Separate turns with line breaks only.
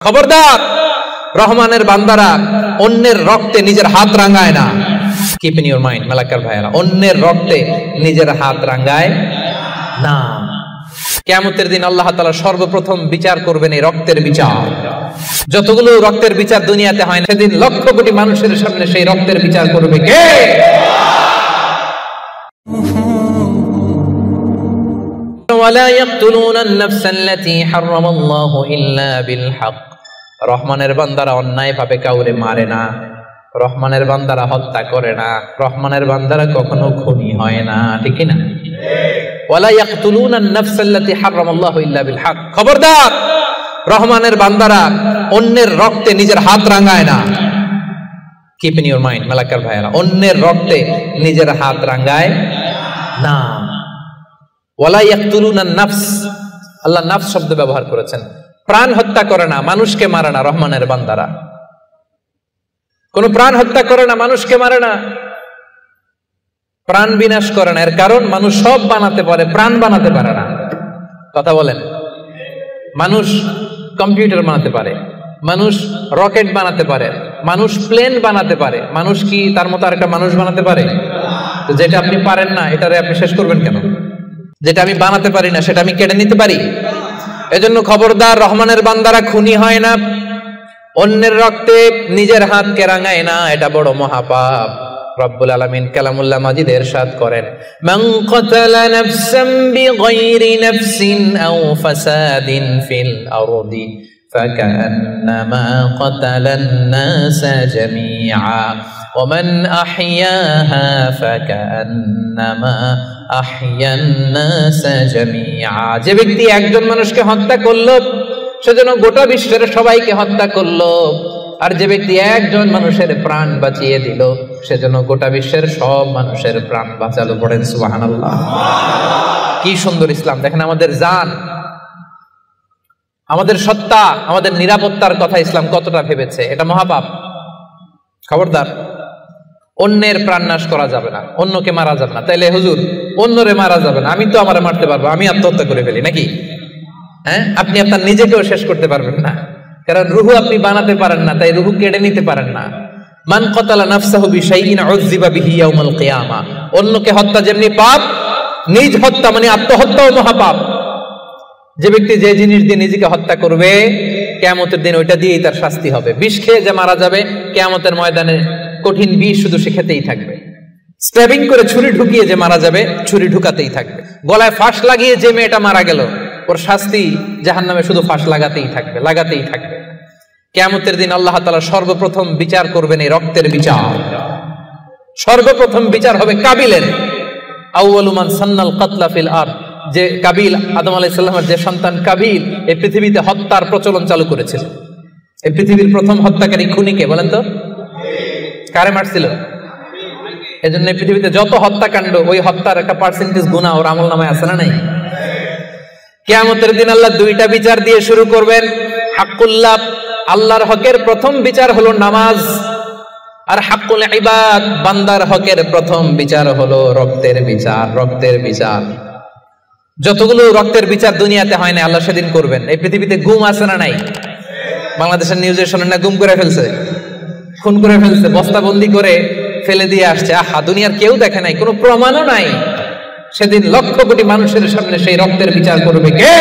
খবরদার, রহমানের বান্দারা অন্যের রক্তে নিজের হাত রাঙায় না। Keep in your mind Malakar ভাইয়েরা, অন্যের রক্তে নিজের হাত রাঙায় না। কিয়ামতের দিন আল্লাহ তাআলা সর্বপ্রথম বিচার করবেন এই রক্তের বিচার। যতগুলো রক্তের বিচার দুনিয়াতে হয় না, সেদিন লক্ষ কোটি মানুষের সামনে সেই রক্তের বিচার করবে কে? ওয়ালা ইয়াকতুলুনা আন-নাফসা আল্লাতী হারামাল্লাহু ইল্লা বিল হক। রহমানের বান্দারা অন্যায় ভাবে কাউরে মারে না, রহমানের বান্দারা হত্যা করে না, রহমানের বান্দারা কখনো খুনি হয় না, ঠিক না? ওয়ালা ইয়াকতুলুনা আন-নাফসা আল্লাতী হারামাল্লাহু ইল্লা বিল হক। খবরদার, রহমানের বান্দারা অন্যের রক্তে নিজের হাত রাঙায় না। Keep in your mind Malakar ভাইয়েরা, অন্যের রক্তে নিজের হাত রাঙায় না। ওয়ালা ইয়াকতুলুনা আন-নাফস, আল্লাহ নাফস শব্দ ব্যবহার করেছেন। প্রাণ হত্যা করে না, মানুষকে মারে না। রহমানের বান্দারা কোন প্রাণ হত্যা করে না, মানুষকে মারে না, প্রাণ বিনাশ করে না। এর কারণ মানুষ সব বানাতে পারে, প্রাণ বানাতে পারে না। কথা বলেন। মানুষ কম্পিউটার বানাতে পারে, মানুষ রকেট বানাতে পারে, মানুষ প্লেন বানাতে পারে। মানুষ কি তার মতো আরেকটা মানুষ বানাতে পারে? তো যেটা আপনি পারেন না, এটারে আপনি শেষ করবেন কেন? যেটা আমি বানাতে পারি না, সেটা আমি কেড়ে নিতে পারি? এজন্য খবরদার, রহমানের বান্দারা খুনি হয় না, অন্যের রক্তে নিজের হাতকে রাঙায় না। এটা বড় মহাপাপ। রব্বুল আলামিন কালামুল্লাহ মাজিদে ইরশাদ করেন, মান কাতালা নাফসান বিগাইরি নাফসিন আও ফাসাদিন ফিল আরদি ফাকান্নামা কাতালান নাসা জামিআ ওয়া মান আহইয়াহা ফাকান্নামা আহইয়ান নাসা জামিআ। যে ব্যক্তি একজন মানুষকে হত্যা করলো, সেজন্য গোটা বিশ্বের সবাইকে হত্যা করলো। আর যে ব্যক্তি একজন মানুষের প্রাণ বাঁচিয়ে দিল, সেজন্য গোটা বিশ্বের সব মানুষের প্রাণ বাঁচালো। পড়েন সুবহানাল্লাহ। কি সুন্দর ইসলাম! দেখেন, আমাদের জান, আমাদের সত্তা, আমাদের নিরাপত্তার কথা ইসলাম কতটা ভেবেছে। এটা মহাপাপ। খবরদার, অন্যের প্রাণ নাশ করা যাবে না, অন্যকে মারা যাবে না। তাইলে হুজুর, অন্যরে মারা যাবে না, আমি তো আমারে মারতে পারবো, আমি আত্মহত্যা করে ফেলি নাকি? হ্যাঁ, আপনি আপনার নিজেকেও শেষ করতে পারবেন না, কারণ রুহু আপনি বানাতে পারেন না, তাই রুহু কেড়ে নিতে পারেন না। মান কাতালা নাফসাহু বিশাইইন উযযিবা বিহি ইয়াউমাল কিয়ামা। অন্যকে হত্যা যেমনি পাপ, নিজ হত্যা মানে আত্মহত্যাও মহাপাপ। যে ব্যক্তি যে জিনিস দিয়ে নিজেকে হত্যা করবে, কিয়ামতের দিন ওইটা দিয়েই তার শাস্তি হবে। বিষ খেয়ে যে মারা যাবে, কিয়ামতের ময়দানে কঠিন বিষ শুধু সে খেতেই থাকবে। স্ট্যাবিং করে ছুরি ঢুকিয়ে যে মারা যাবে, ছুরি ঢুকাতেই থাকবে। গলায় ফাঁস লাগিয়ে যে মেয়েটা মারা গেল, ওর শাস্তি জাহান্নামে শুধু ফাঁস লাগাতেই থাকবে, লাগাতেই থাকবে। কিয়ামতের দিন আল্লাহ তাআলা সর্বপ্রথম বিচার করবেন এই রক্তের বিচার। সর্বপ্রথম বিচার হবে কাবিলের। আউয়ালু মান সান্নাল কাতলা ফিল আরদ। যে কাবিল, আদম আলাইহিস সালামের যে সন্তান কাবিল, এই পৃথিবীতে হত্যার প্রচলন চালু করেছিল। এই পৃথিবীর প্রথম হত্যাকারী খুনিকে বলেন তো? কারে মারছিল? এজন্য এই পৃথিবীতে যত হত্যাকাণ্ড, ওই হত্যার একটা পার্সেন্টেজ গুনাহ ওর আমলনামায় আছে না নাই? কিয়ামতের দিন আল্লাহ দুইটা বিচার দিয়ে শুরু করবেন। হাক্কুল্লাহ, আল্লাহর হকের প্রথম বিচার হলো নামাজ। আর হাক্কুল ইবাদ, বান্দার হকের প্রথম বিচার হলো রক্তের বিচার। রক্তের বিচার, যতগুলো রক্তের বিচার দুনিয়াতে হয় না, আল্লাহ সেদিন করবেন। এই পৃথিবীতে গুম আছে না নাই? বাংলাদেশের নিউজে শোনেন না, গুম করে ফেলছে, খুন করে ফেলছে, বস্তাবন্দি করে ফেলে দিয়ে আসছে। আহা, দুনিয়ার কেউ দেখে নাই, কোনো প্রমাণও নাই। সেদিন লক্ষ কোটি মানুষের সামনে সেই রক্তের বিচার করবে কে?